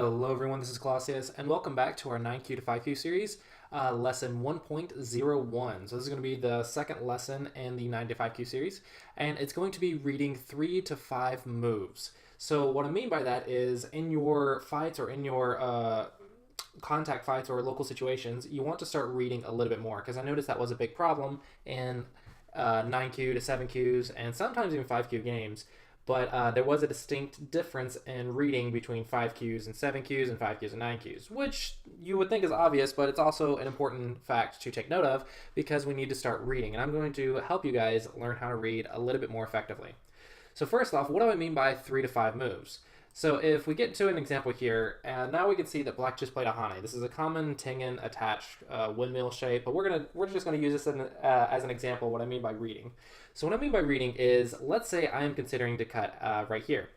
Hello everyone, this is Clossi, and welcome back to our 9Q to 5Q series, lesson 1.01. So this is going to be the second lesson in the 9 to 5Q series, and it's going to be reading 3 to 5 moves. So what I mean by that is in your fights or in your contact fights or local situations, you want to start reading a little bit more, because I noticed that was a big problem in 9Q to 7Qs and sometimes even 5Q games. But there was a distinct difference in reading between 5Qs and 7Qs and 5Qs and 9Qs, which you would think is obvious, but it's also an important fact to take note of because we need to start reading. And I'm going to help you guys learn how to read a little bit more effectively. So first off, what do I mean by 3 to 5 moves? So if we get to an example here, and now we can see that black just played a Hane. This is a common Tengen attached windmill shape, but we're just going to use this as an example of what I mean by reading. So what I mean by reading is, let's say I am considering to cut right here.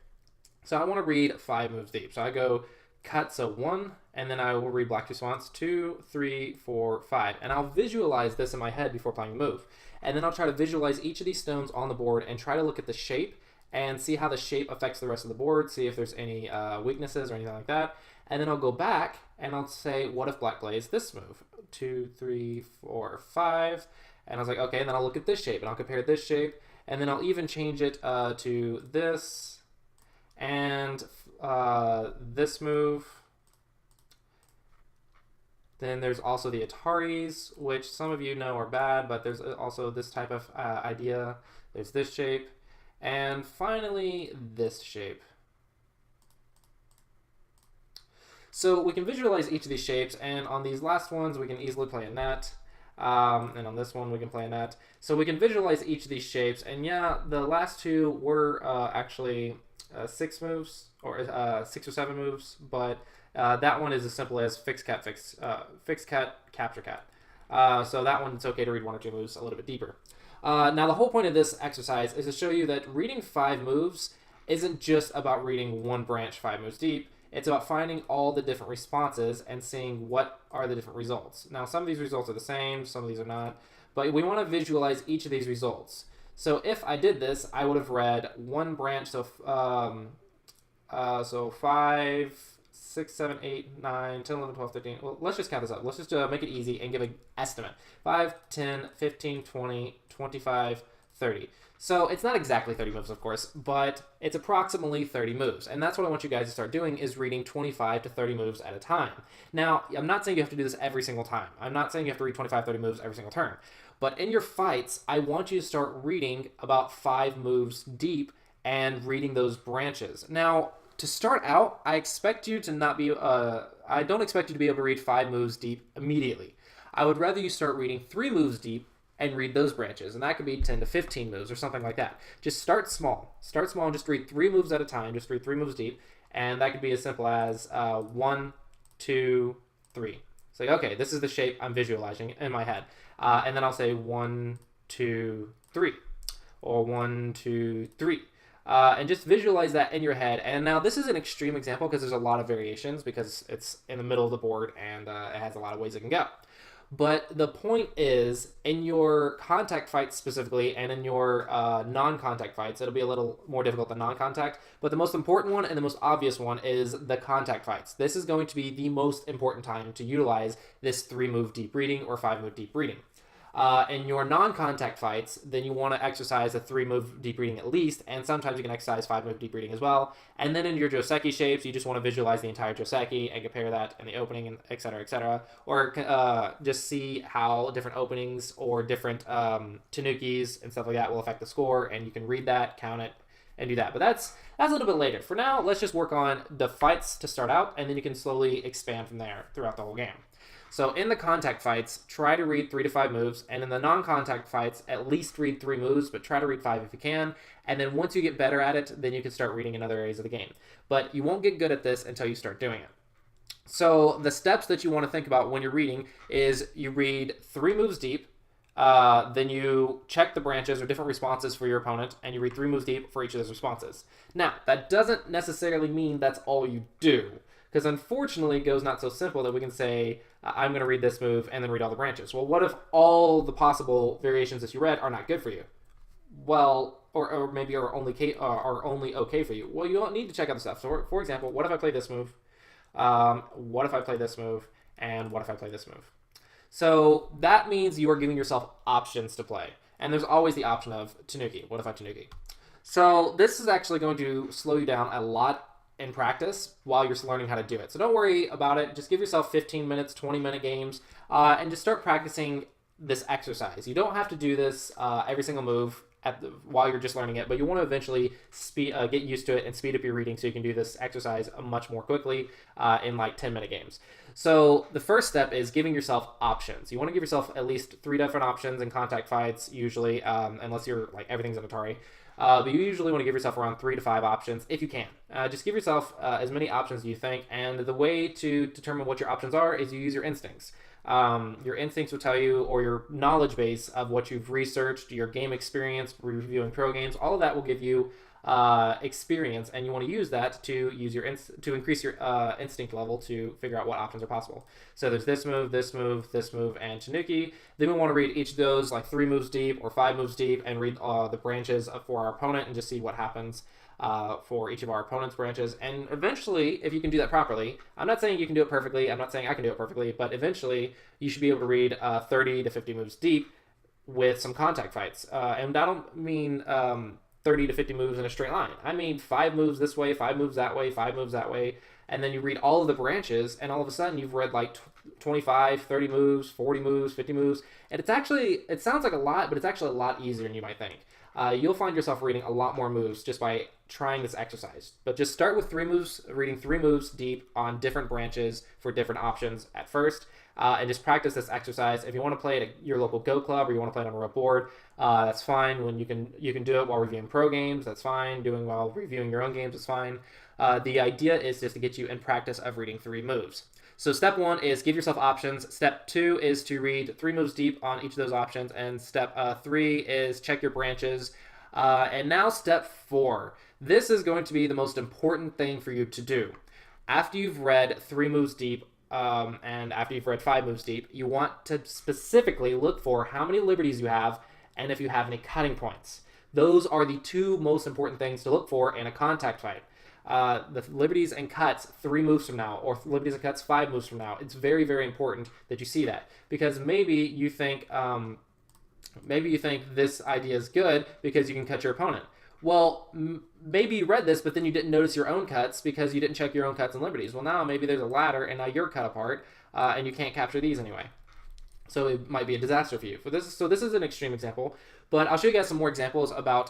So I want to read 5 moves deep. So I go cut, so 1, and then I will read black response 2, 3, 4, 5. And I'll visualize this in my head before playing the move. And then I'll try to visualize each of these stones on the board and try to look at the shape and see how the shape affects the rest of the board, see if there's any weaknesses or anything like that. And then I'll go back and I'll say, what if black plays this move? 2, 3, 4, 5. And I was like, okay, and then I'll look at this shape and I'll compare this shape. And then I'll even change it to this and this move. Then there's also the Ataris, which some of you know are bad, but there's also this type of idea. There's this shape. And finally, this shape. So we can visualize each of these shapes, and on these last ones, we can easily play a net. And on this one, we can play a net. So we can visualize each of these shapes, and yeah, the last two were actually 6 moves, or 6 or 7 moves, but that one is as simple as fix cat, capture cat. So that one, it's okay to read 1 or 2 moves a little bit deeper. Now, the whole point of this exercise is to show you that reading 5 moves isn't just about reading one branch 5 moves deep. It's about finding all the different responses and seeing what are the different results. Now, some of these results are the same, some of these are not, but we want to visualize each of these results. So if I did this, I would have read one branch, so 5, 6, 7, 8, 9, 10, 11, 12, 13. Well, let's just count this up. Let's just make it easy and give an estimate. 5, 10, 15, 20, 25, 30. So it's not exactly 30 moves, of course, but it's approximately 30 moves. And that's what I want you guys to start doing, is reading 25 to 30 moves at a time. Now, I'm not saying you have to do this every single time. I'm not saying you have to read 25, 30 moves every single turn. But in your fights, I want you to start reading about 5 moves deep and reading those branches. Now, to start out, I expect you to not be, I don't expect you to be able to read 5 moves deep immediately. I would rather you start reading 3 moves deep and read those branches, and that could be 10 to 15 moves or something like that. Just start small. Start small and just read 3 moves at a time. Just read 3 moves deep, and that could be as simple as 1, 2, 3. It's like, okay, this is the shape I'm visualizing in my head. And then I'll say 1, 2, 3, or 1, 2, 3. And just visualize that in your head. And now this is an extreme example because there's a lot of variations because it's in the middle of the board and it has a lot of ways it can go. But the point is, in your contact fights specifically and in your non-contact fights, it'll be a little more difficult than non-contact. But the most important one and the most obvious one is the contact fights. This is going to be the most important time to utilize this 3-move deep reading or 5-move deep reading. In your non-contact fights, then you want to exercise a 3-move deep reading at least, and sometimes you can exercise 5-move deep reading as well. And then in your Joseki shapes, you just want to visualize the entire Joseki and compare that in the opening, and et cetera, or just see how different openings or different tanukis and stuff like that will affect the score, and you can read that, count it, and do that. But that's a little bit later. For now, let's just work on the fights to start out, and then you can slowly expand from there throughout the whole game. So in the contact fights, try to read 3 to 5 moves, and in the non-contact fights, at least read 3 moves, but try to read 5 if you can, and then once you get better at it, then you can start reading in other areas of the game. But you won't get good at this until you start doing it. So the steps that you want to think about when you're reading is you read 3 moves deep, then you check the branches or different responses for your opponent, and you read 3 moves deep for each of those responses. Now, that doesn't necessarily mean that's all you do, because unfortunately, Go's not so simple that we can say, I'm going to read this move and then read all the branches. Well, what if all the possible variations that you read are not good for you? Well, or maybe are only okay for you. Well, you don't need to check out the stuff. So, for example, what if I play this move? What if I play this move? And what if I play this move? So that means you are giving yourself options to play. And there's always the option of Tanuki. What if I Tanuki? So this is actually going to slow you down a lot in practice while you're learning how to do it. So don't worry about it. Just give yourself 15 minutes, 20-minute games, and just start practicing this exercise. You don't have to do this every single move while you're just learning it, but you want to eventually get used to it and speed up your reading so you can do this exercise much more quickly in like 10-minute games. So the first step is giving yourself options. You want to give yourself at least 3 different options in contact fights, usually, unless you're like everything's in Atari. But you usually want to give yourself around 3 to 5 options if you can. Just give yourself as many options as you think, and the way to determine what your options are is you use your instincts. Your instincts will tell you, or your knowledge base of what you've researched, your game experience, reviewing pro games, all of that will give you experience, and you want to use that to use your to increase your instinct level to figure out what options are possible. So there's this move, this move, this move, and Tanuki. Then we want to read each of those like 3 moves deep or 5 moves deep, and read the branches for our opponent and just see what happens for each of our opponent's branches. And eventually, if you can do that properly, I'm not saying you can do it perfectly, I'm not saying I can do it perfectly, but eventually you should be able to read 30 to 50 moves deep with some contact fights. And I don't mean 30 to 50 moves in a straight line. I mean 5 moves this way, 5 moves that way, 5 moves that way, and then you read all of the branches, and all of a sudden you've read like 25, 30 moves, 40 moves, 50 moves, and it sounds like a lot, but it's actually a lot easier than you might think. You'll find yourself reading a lot more moves just by trying this exercise. But just start with 3 moves, reading 3 moves deep on different branches for different options at first, and just practice this exercise. If you want to play it at your local Go Club or you want to play it on a real board, that's fine. When you can do it while reviewing pro games, that's fine. Doing while reviewing your own games is fine. The idea is just to get you in practice of reading 3 moves. So step 1 is give yourself options. Step 2 is to read 3 moves deep on each of those options. And step 3 is check your branches. And now step 4. This is going to be the most important thing for you to do. After you've read 3 moves deep and after you've read 5 moves deep, you want to specifically look for how many liberties you have and if you have any cutting points. Those are the 2 most important things to look for in a contact fight. The liberties and cuts 3 moves from now, or liberties and cuts 5 moves from now. It's very, very important that you see that, because maybe you think this idea is good because you can cut your opponent. Well, maybe you read this, but then you didn't notice your own cuts because you didn't check your own cuts and liberties. Well, now maybe there's a ladder, and now you're cut apart, and you can't capture these anyway. So it might be a disaster for you. So this is an extreme example, but I'll show you guys some more examples about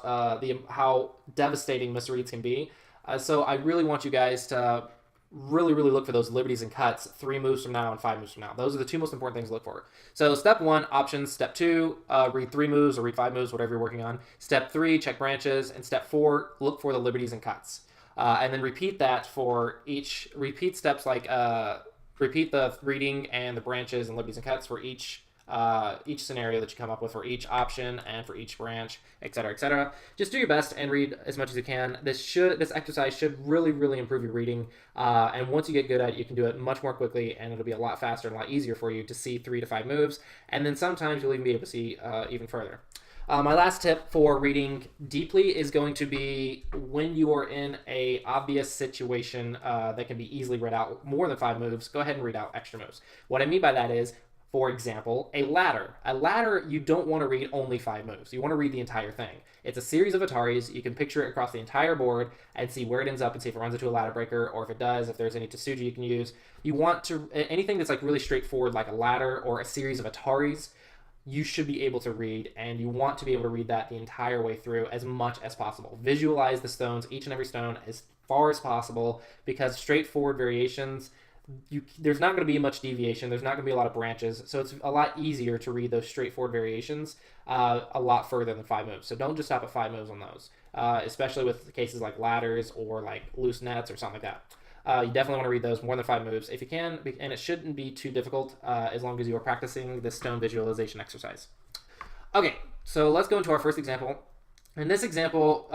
how devastating misreads can be. So I really want you guys to really, really look for those liberties and cuts 3 moves from now and 5 moves from now. Those are the 2 most important things to look for. So step 1, options. Step 2, read 3 moves or read 5 moves, whatever you're working on. Step 3, check branches. And step 4, look for the liberties and cuts. And then repeat that for repeat steps like repeat the reading and the branches and liberties and cuts for each scenario that you come up with for each option and for each branch, etc., etc. Just do your best and read as much as you can. This exercise should really, really improve your reading. And once you get good at it, you can do it much more quickly, and it'll be a lot faster and a lot easier for you to see 3 to 5 moves. And then sometimes you'll even be able to see even further. My last tip for reading deeply is going to be when you are in a obvious situation that can be easily read out more than 5 moves, go ahead and read out extra moves. What I mean by that is, for example, a ladder. A ladder, you don't want to read only 5 moves. You want to read the entire thing. It's a series of Ataris. You can picture it across the entire board and see where it ends up and see if it runs into a ladder breaker, or if it does, if there's any Tsuji you can use. You want to, anything that's like really straightforward, like a ladder or a series of Ataris, you should be able to read, and you want to be able to read that the entire way through as much as possible. Visualize the stones, each and every stone, as far as possible, because straightforward variations, there's not going to be much deviation. There's not going to be a lot of branches, so it's a lot easier to read those straightforward variations a lot further than 5 moves. So don't just stop at 5 moves on those, especially with cases like ladders or like loose nets or something like that. You definitely want to read those more than 5 moves if you can, and it shouldn't be too difficult as long as you are practicing this stone visualization exercise. Okay, so let's go into our first example. In this example,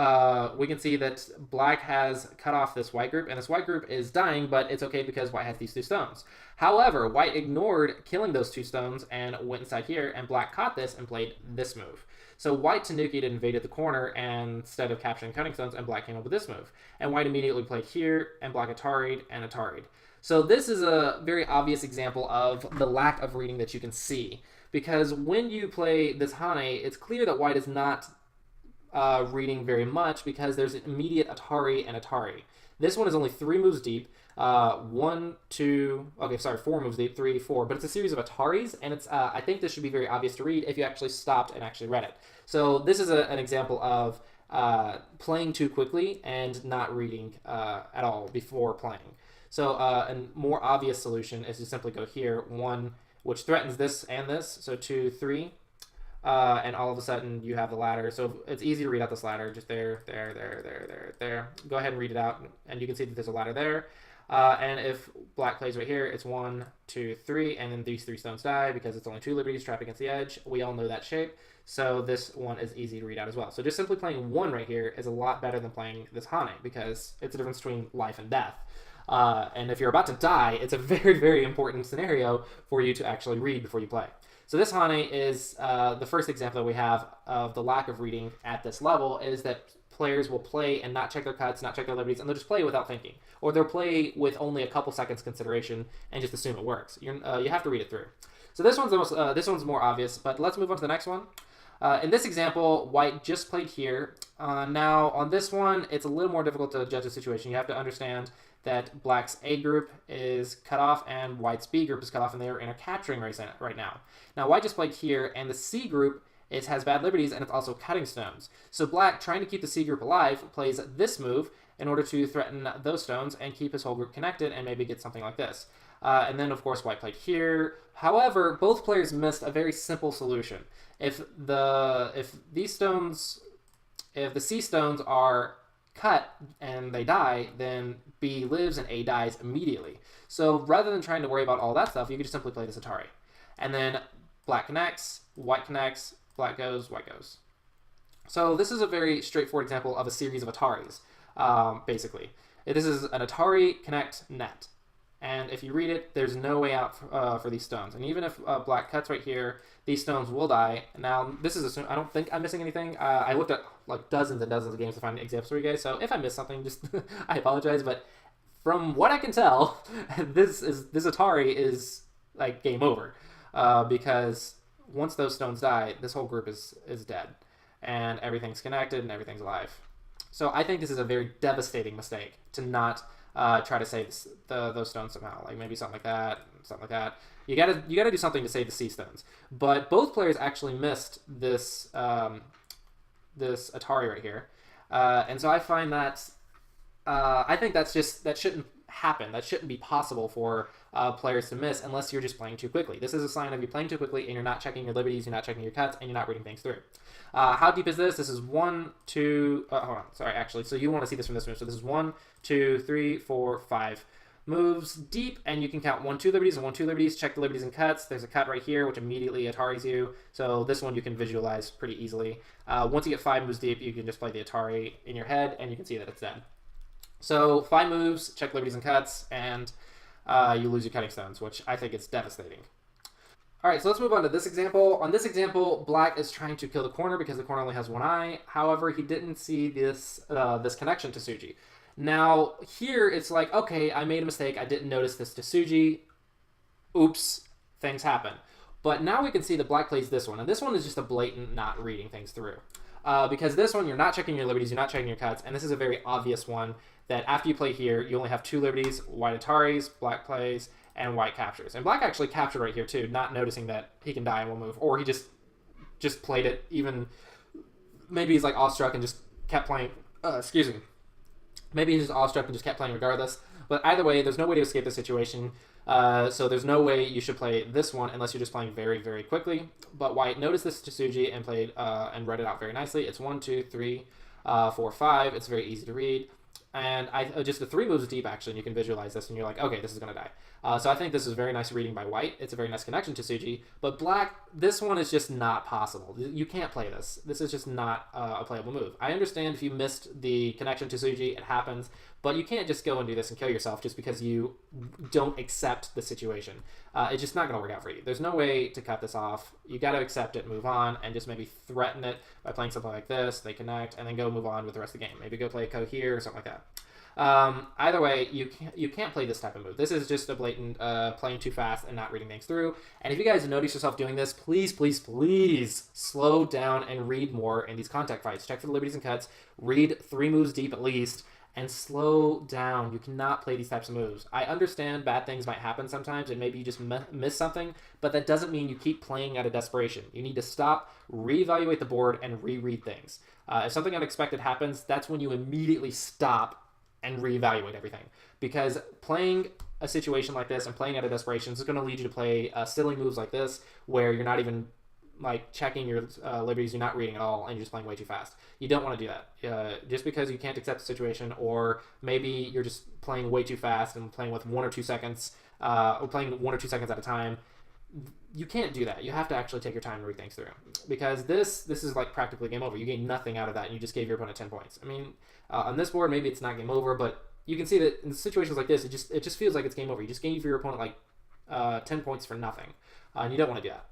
we can see that black has cut off this white group, and this white group is dying, but it's okay because white has these 2 stones. However, white ignored killing those 2 stones and went inside here, and black caught this and played this move. So white Tanuki'd invaded the corner and instead of capturing cutting stones, and black came up with this move. And white immediately played here, and black Atari'd and Atari'd. So this is a very obvious example of the lack of reading that you can see. Because when you play this Hane, it's clear that white is not reading very much because there's an immediate Atari and Atari. This one is only 3 moves deep. 1, 2, okay, sorry, 4 moves deep, 3, 4, but it's a series of Ataris, and it's I think this should be very obvious to read if you actually stopped and actually read it. So this is an example of playing too quickly and not reading at all before playing. So a more obvious solution is to simply go here, 1, which threatens this and this, so 2, 3, and all of a sudden you have the ladder. So it's easy to read out this ladder, just there. Go ahead and read it out, and you can see that there's a ladder there. And if black plays right here, it's 1, 2, 3, and then these 3 stones die because it's only 2 liberties trapped against the edge. We all know that shape, so this one is easy to read out as well. So just simply playing 1 right here is a lot better than playing this Hane because it's a difference between life and death. And if you're about to die, it's a very, very important scenario for you to actually read before you play. So this Hane is the first example that we have of the lack of reading at this level, is that players will play and not check their cuts, not check their liberties, and they'll just play without thinking. Or they'll play with only a couple seconds consideration and just assume it works. You have to read it through. So this one's more obvious, but let's move on to the next one. In this example, white just played here. Now, on this one, it's a little more difficult to judge the situation. You have to understand that black's A group is cut off and white's B group is cut off, and they're in a capturing race right now. Now, white just played here, and the C group has bad liberties, and it's also cutting stones. So black, trying to keep the C group alive, plays this move in order to threaten those stones and keep his whole group connected and maybe get something like this. And then, of course, white played here. However, both players missed a very simple solution. If the C stones are cut and they die, then B lives and A dies immediately. So rather than trying to worry about all that stuff, you could just simply play this Atari. And then black connects, white connects, black goes, white goes. So this is a very straightforward example of a series of Ataris, basically. This is an Atari connect net. And if you read it, there's no way out for these stones. And even if black cuts right here, these stones will die. Now, this is I don't think I'm missing anything. I looked at like dozens and dozens of games to find examples for you guys. So if I missed something, just I apologize. But from what I can tell, this Atari is like game over, because once those stones die, this whole group is dead, and everything's connected and everything's alive. So I think this is a very devastating mistake to not try to save those stones somehow, like maybe something like that. You gotta do something to save the C stones. But both players actually missed this this Atari right here, and so I find that I think that shouldn't happen. That shouldn't be possible for players to miss unless you're just playing too quickly. This is a sign of you playing too quickly and you're not checking your liberties, you're not checking your cuts, and you're not reading things through. How deep is this? This is 1, 2. Hold on, sorry. Actually, so you want to see this from this move. So this is 1, 2, 3, 4, 5 moves deep, and you can count 1, 2 liberties and 1, 2 liberties. Check the liberties and cuts. There's a cut right here, which immediately Ataris you. So this one you can visualize pretty easily. Once you get 5 moves deep, you can just play the Atari in your head, and you can see that it's dead. So 5 moves, check liberties and cuts, and you lose your cutting stones, which I think is devastating. All right, so let's move on to this example. On this example, black is trying to kill the corner because the corner only has 1 eye. However, he didn't see this connection to Tsuji. Now, here it's like, okay, I made a mistake. I didn't notice this to Tsuji. Oops, things happen. But now we can see that black plays this one, and this one is just a blatant not reading things through. Because this one, you're not checking your liberties, you're not checking your cuts, and this is a very obvious one that after you play here, you only have 2 liberties, white Ataris, black plays, and white captures. And black actually captured right here too, not noticing that he can die in 1 move, or he just played it even, maybe he's like awestruck and just kept playing, excuse me. Maybe he's just awestruck and just kept playing regardless. But either way, there's no way to escape the situation. So there's no way you should play this one unless you're just playing very, very quickly. But white noticed this to Tsuji and played and read it out very nicely. It's 1, 2, 3, 4, 5. It's very easy to read. and just the 3 moves deep actually, and you can visualize this, and you're like, okay, this is gonna die. So I think this is very nice reading by white. It's a very nice connection to Suji, but black, this one is just not possible. You can't play this. This is just not a playable move. I understand if you missed the connection to Suji, it happens, but you can't just go and do this and kill yourself just because you don't accept the situation. It's just not going to work out for you. There's no way to cut this off. You got to accept it, move on, and just maybe threaten it by playing something like this. They connect, and then go move on with the rest of the game. Maybe go play a code here or something like that. Either way, you can't play this type of move. This is just a blatant playing too fast and not reading things through. And if you guys notice yourself doing this, please, please, please slow down and read more in these contact fights. Check for the liberties and cuts. Read 3 moves deep at least, and slow down. You cannot play these types of moves. I understand bad things might happen sometimes, and maybe you just miss something, but that doesn't mean you keep playing out of desperation. You need to stop, reevaluate the board, and reread things. If something unexpected happens, that's when you immediately stop and reevaluate everything, because playing a situation like this and playing out of desperation is going to lead you to play silly moves like this, where you're not even like checking your liberties, you're not reading at all, and you're just playing way too fast. You don't want to do that. Just because you can't accept the situation, or maybe you're just playing way too fast and playing with 1 or 2 seconds, or playing 1 or 2 seconds at a time, you can't do that. You have to actually take your time to read things through, because this is like practically game over. You gain nothing out of that, and you just gave your opponent 10 points. I mean, on this board, maybe it's not game over, but you can see that in situations like this, it just feels like it's game over. You just gave your opponent like 10 points for nothing, and you don't want to do that.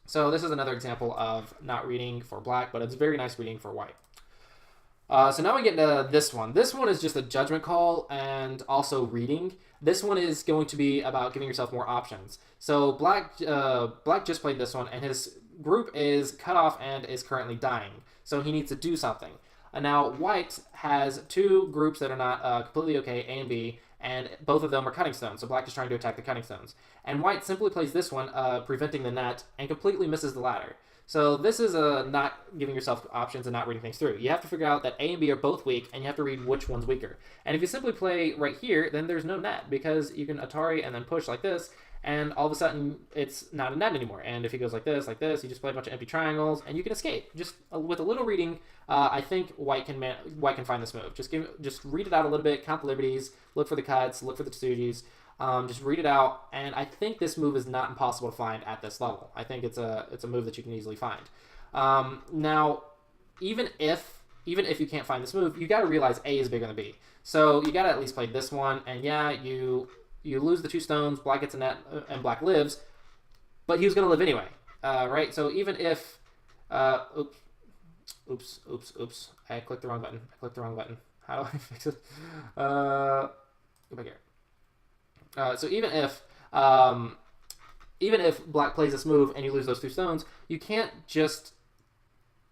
So this is another example of not reading for black, but it's very nice reading for white. So now we get to this one. This one is just a judgment call and also reading. This one is going to be about giving yourself more options. So black just played this one, and his group is cut off and is currently dying. So he needs to do something. And now white has 2 groups that are not completely okay, A and B, and both of them are cutting stones. So black is trying to attack the cutting stones. And white simply plays this one, preventing the net, and completely misses the ladder. So this is not giving yourself options and not reading things through. You have to figure out that A and B are both weak, and you have to read which one's weaker. And if you simply play right here, then there's no net, because you can Atari and then push like this, and all of a sudden it's not a net anymore. And if he goes like this, you just play a bunch of empty triangles, and you can escape. Just with a little reading, I think white can find this move. Just read it out a little bit, count the liberties, look for the cuts, look for the Tsujis. Just read it out, and I think this move is not impossible to find at this level. I think it's a move that you can easily find. Now, even if you can't find this move, you got to realize A is bigger than B. So you got to at least play this one, and yeah, you lose the 2 stones, black gets a net, and black lives, but he was going to live anyway, right? So even if, oops, I clicked the wrong button. How do I fix it? Go back here. So even if black plays this move and you lose those 2 stones, you can't just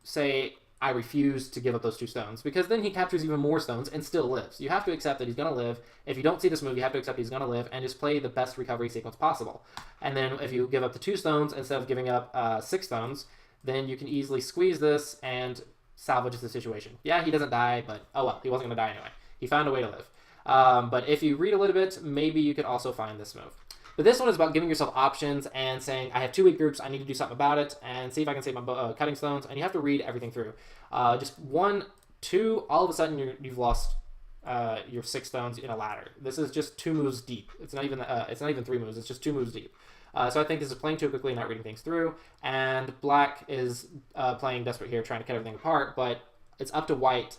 say, I refuse to give up those 2 stones, because then he captures even more stones and still lives. You have to accept that he's going to live. If you don't see this move, you have to accept he's going to live, and just play the best recovery sequence possible. And then if you give up the 2 stones instead of giving up 6 stones, then you can easily squeeze this and salvage the situation. Yeah, he doesn't die, but oh well, he wasn't going to die anyway. He found a way to live. But if you read a little bit, maybe you could also find this move. But this one is about giving yourself options and saying, I have 2 weak groups, I need to do something about it, and see if I can save my cutting stones, and you have to read everything through. Just 1, 2, all of a sudden you've lost your 6 stones in a ladder. This is just 2 moves deep. It's not even 3 moves, it's just 2 moves deep. So I think this is playing too quickly, not reading things through, and black is playing desperate here, trying to cut everything apart, but it's up to white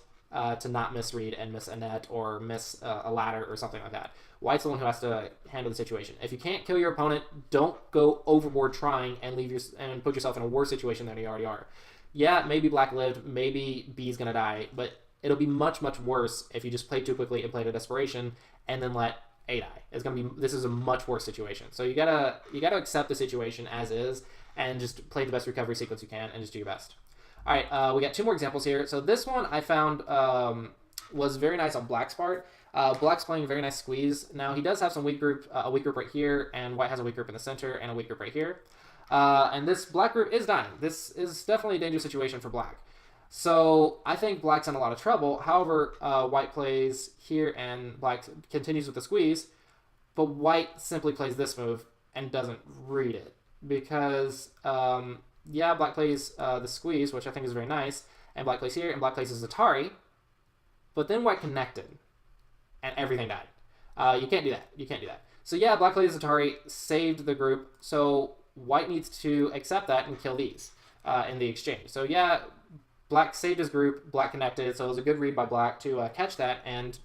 to not misread and miss a net or miss a ladder or something like that. White's the one who has to handle the situation. If you can't kill your opponent, don't go overboard trying and and put yourself in a worse situation than you already are. Yeah, maybe black lived, maybe B's gonna die, but it'll be much, much worse if you just play too quickly and play to desperation and then let A die. This is a much worse situation. So you gotta accept the situation as is and just play the best recovery sequence you can and just do your best. All right, we got 2 more examples here. So this one I found was very nice on black's part. Black's playing a very nice squeeze. Now he does have some a weak group right here, and white has a weak group in the center and a weak group right here. And this black group is dying. This is definitely a dangerous situation for black. So I think black's in a lot of trouble. However, white plays here and black continues with the squeeze, but white simply plays this move and doesn't read it because, yeah, black plays the squeeze, which I think is very nice, and black plays here, and black plays his Atari, but then white connected. and everything died. You can't do that. You can't do that. So yeah, black plays Atari, saved the group. So white needs to accept that and kill these in the exchange. So yeah, black saved his group, black connected, so it was a good read by black to catch that and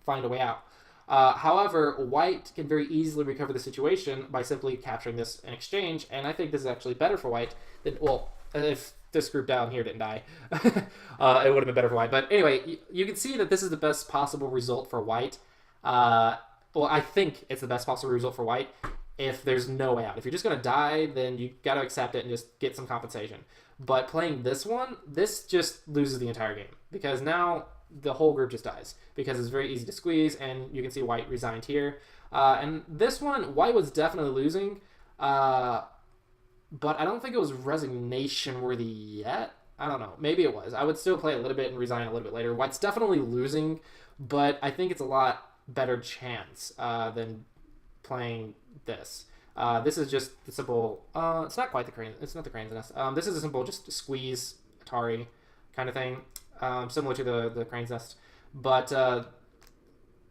find a way out. However, white can very easily recover the situation by simply capturing this in exchange, and I think this is actually better for white than, well, if this group down here didn't die, it would have been better for white. But anyway, you can see that this is the best possible result for white. Well, I think it's the best possible result for white if there's no way out. If you're just going to die, then you got to accept it and just get some compensation. But playing this one, this just loses the entire game because now the whole group just dies because it's very easy to squeeze, and you can see white resigned here. And this one, white was definitely losing, but I don't think it was resignation worthy yet. I don't know. Maybe it was. I would still play a little bit and resign a little bit later. White's definitely losing, but I think it's a lot better chance than playing this. This is just the simple, it's not quite the crane, it's not the crane's nest. This is a simple just squeeze Atari kind of thing, similar to the crane's nest. But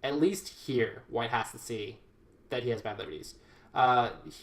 at least here, white has to see that he has bad liberties.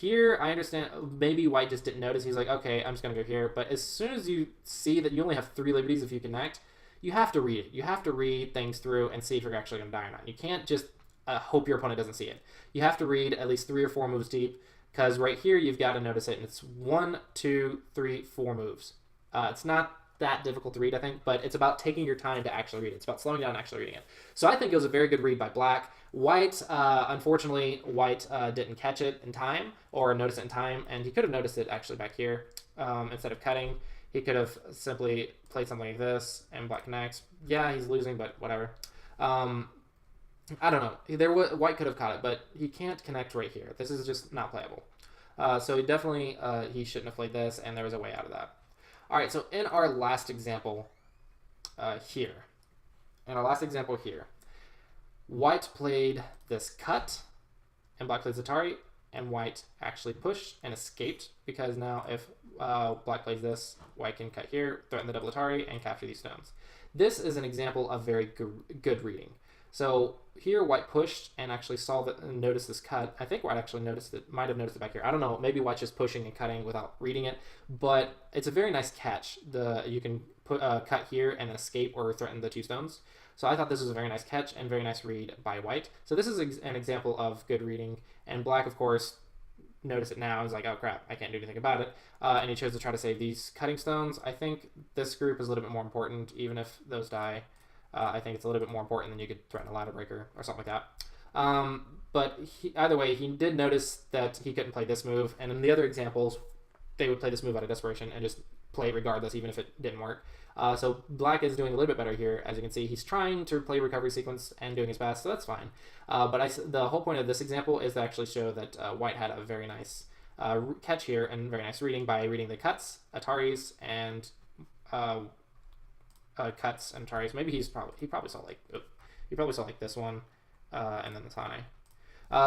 Here, I understand, maybe white just didn't notice. He's like, okay, I'm just going to go here. But as soon as you see that you only have 3 liberties if you connect, you have to read it. You have to read things through and see if you're actually going to die or not. You can't just hope your opponent doesn't see it. You have to read at least 3 or 4 moves deep, because right here you've got to notice it, and it's 1, 2, 3, 4 moves. It's not that difficult to read, I think, but it's about taking your time to actually read it. It's about slowing down and actually reading it. So I think it was a very good read by black. White, unfortunately, white didn't catch it in time or notice it in time, and he could have noticed it actually back here instead of cutting. He could have simply played something like this, and black connects. Yeah, he's losing, but whatever. I don't know. White could have caught it, but he can't connect right here. This is just not playable. So he definitely he shouldn't have played this, and there was a way out of that. All right, so in our last example here, white played this cut, and black plays Atari, and white actually pushed and escaped, because now if black plays this, white can cut here, threaten the double Atari, and capture these stones. This is an example of very good reading. So here white pushed and actually saw that and noticed this cut. I think white actually noticed it, might have noticed it back here. I don't know, maybe white's just pushing and cutting without reading it, but it's a very nice catch. You can put cut here and escape or threaten the 2 stones. So I thought this was a very nice catch and very nice read by white. So this is an example of good reading, and black, of course, noticed it now. He's like, oh crap, I can't do anything about it. And he chose to try to save these cutting stones. I think this group is a little bit more important, even if those die. I think it's a little bit more important than you could threaten a ladder breaker or something like that. But either way, he did notice that he couldn't play this move, and in the other examples, they would play this move out of desperation and just play it regardless, even if it didn't work. So black is doing a little bit better here. As you can see, he's trying to play recovery sequence and doing his best, so that's fine. But the whole point of this example is to actually show that white had a very nice catch here and very nice reading by reading the cuts, Ataris, and cuts and Ataris. Maybe he probably saw like this one and then this high.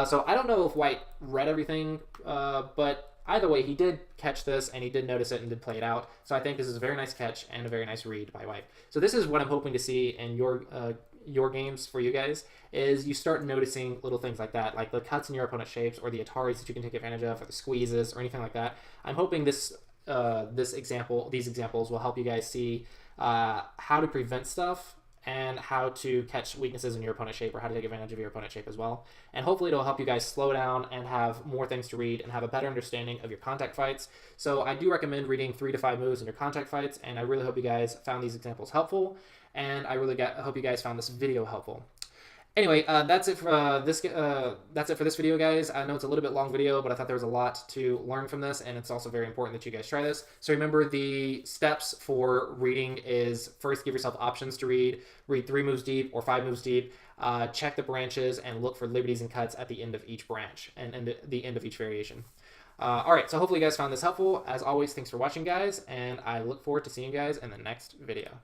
So I don't know if white read everything, but either way, he did catch this, and he did notice it and did play it out. So I think this is a very nice catch and a very nice read by white. So this is what I'm hoping to see in your games for you guys, is you start noticing little things like that, like the cuts in your opponent's shapes, or the Ataris that you can take advantage of, or the squeezes, or anything like that. I'm hoping these examples will help you guys see how to prevent stuff, and how to catch weaknesses in your opponent's shape, or how to take advantage of your opponent's shape as well. And hopefully it'll help you guys slow down and have more things to read and have a better understanding of your contact fights. So I do recommend reading 3 to 5 moves in your contact fights, and I really hope you guys found these examples helpful, and I really hope you guys found this video helpful. Anyway, that's it for this video, guys. I know it's a little bit long video, but I thought there was a lot to learn from this, and it's also very important that you guys try this. So remember, the steps for reading is, first, give yourself options to read 3 moves deep or 5 moves deep, check the branches, and look for liberties and cuts at the end of each branch and the end of each variation. All right, so hopefully you guys found this helpful. As always, thanks for watching, guys, and I look forward to seeing you guys in the next video.